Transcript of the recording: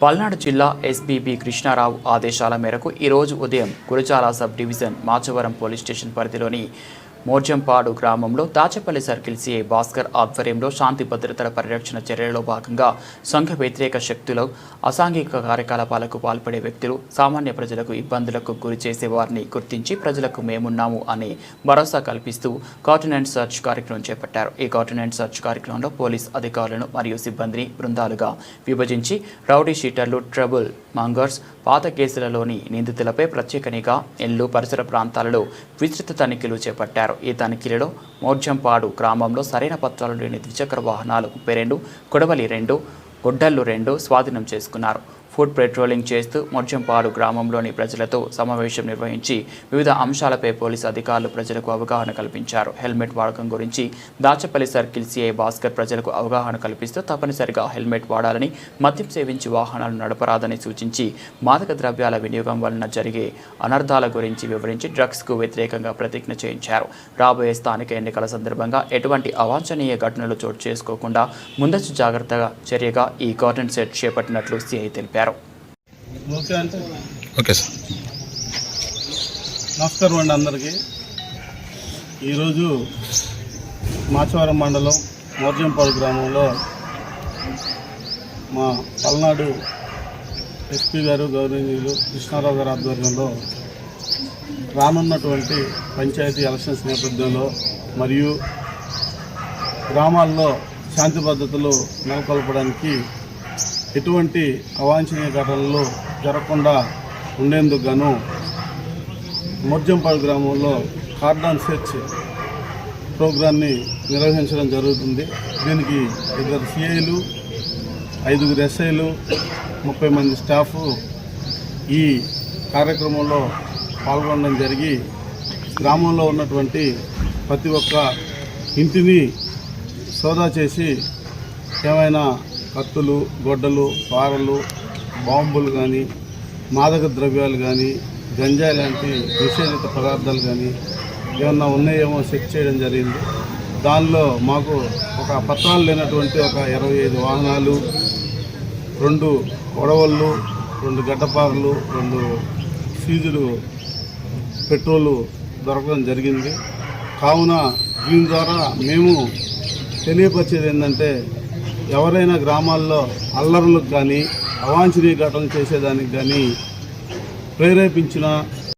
పల్నాడు జిల్లా ఎస్పీ కృష్ణారావు ఆదేశాల మేరకు ఈరోజు ఉదయం Gurazala sub division Machavaram police station పరిధిలోని మోర్జంపాడు గ్రామంలో దాచపల్లి సర్కిల్ సిఐ భాస్కర్ ఆధ్వర్యంలో శాంతి భద్రతల పరిరక్షణ చర్యలలో భాగంగా సంఘ వ్యతిరేక శక్తులు, అసాంఘిక కార్యకలాపాలకు పాల్పడే వ్యక్తులు, సామాన్య ప్రజలకు ఇబ్బందులకు గురి చేసే వారిని గుర్తించి ప్రజలకు మేమున్నాము అని భరోసా కల్పిస్తూ కార్టూన్ అండ్ సర్చ్ కార్యక్రమం చేపట్టారు. ఈ కార్టూన్ అండ్ సర్చ్ కార్యక్రమంలో పోలీస్ అధికారులను మరియు సిబ్బందిని బృందాలుగా విభజించి రౌడీ షీటర్లు, ట్రబుల్ మాంగర్స్, పాత కేసులలోని నిందితులపై ప్రత్యేక నిఘా, ఇల్లు, పరిసర ప్రాంతాలలో విస్తృత తనిఖీలు చేపట్టారు. ఈ తనిఖీలలో మోర్జంపాడు గ్రామంలో సరైన పత్రాలు లేని ద్విచక్ర వాహనాలు 32, కొడవలి 2, గొడ్డళ్లు 2 స్వాధీనం చేసుకున్నారు. ఫుడ్ పెట్రోలింగ్ చేస్తూ మోర్జంపాడు గ్రామంలోని ప్రజలతో సమావేశం నిర్వహించి వివిధ అంశాలపై పోలీసు అధికారులు ప్రజలకు అవగాహన కల్పించారు. హెల్మెట్ వాడకం గురించి దాచపల్లి సర్కిల్ సిఐ భాస్కర్ ప్రజలకు అవగాహన కల్పిస్తూ తప్పనిసరిగా హెల్మెట్ వాడాలని, మద్యం సేవించి వాహనాలు నడపరాదని సూచించి మాదక ద్రవ్యాల వినియోగం వలన జరిగే అనర్థాల గురించి వివరించి డ్రగ్స్కు వ్యతిరేకంగా ప్రతిజ్ఞ చేయించారు. రాబోయే స్థానిక ఎన్నికల సందర్భంగా ఎటువంటి అవాంఛనీయ ఘటనలు చోటు చేసుకోకుండా ముందస్తు జాగ్రత్తగా చర్యగా ఈ కార్టూన్ సెట్ చేపట్టినట్లు సిఐ తెలిపారు. Okay sir. నమస్కారం అండి అందరికీ. ఈరోజు మాచవరం మండలం మోర్జంపాడు గ్రామంలో మా పల్నాడు ఎస్పీ గారు గౌరవనీయులు కృష్ణారావు గారి ఆధ్వర్యంలో రానున్నటువంటి పంచాయతీ ఎలక్షన్స్ నేపథ్యంలో మరియు గ్రామాల్లో శాంతి భద్రతలు నెలకొల్పడానికి ఎటువంటి అవాంఛనీయ ఘటనలు జరగకుండా ఉండేందుకు గాను మోర్జంపాడు గ్రామంలో కార్డన్ సెర్చ్ ప్రోగ్రాన్ని నిర్వహించడం జరుగుతుంది. దీనికి 2 సిఐలు, 5 ఎస్ఐలు, 30 మంది స్టాఫ్ ఈ కార్యక్రమంలో పాల్గొనడం జరిగి గ్రామంలో ఉన్నటువంటి ప్రతి ఒక్క ఇంటిని సోదా చేసి ఏమైనా కత్తులు, గొడ్డలు, పారలు, బాంబులు కానీ, మాదక ద్రవ్యాలు కానీ, గంజాయి లాంటి నిషేధిత పదార్థాలు కానీ ఏమన్నా ఉన్నాయేమో చెక్ చేయడం జరిగింది. దానిలో మాకు ఒక పత్రాలు లేనటువంటి ఒక 25 వాహనాలు, 2 కొడవళ్ళు, 2 గడ్డపారలు, 2 సీజుడు పెట్రోలు దొరకడం జరిగింది. కావున దీని ద్వారా మేము తెలియపరిచేది ఏంటంటే, ఎవరైనా గ్రామాల్లో అల్లర్లకు కానీ, అవాంఛనీయ ఘటనలు చేసేదానికి కానీ ప్రేరేపించినా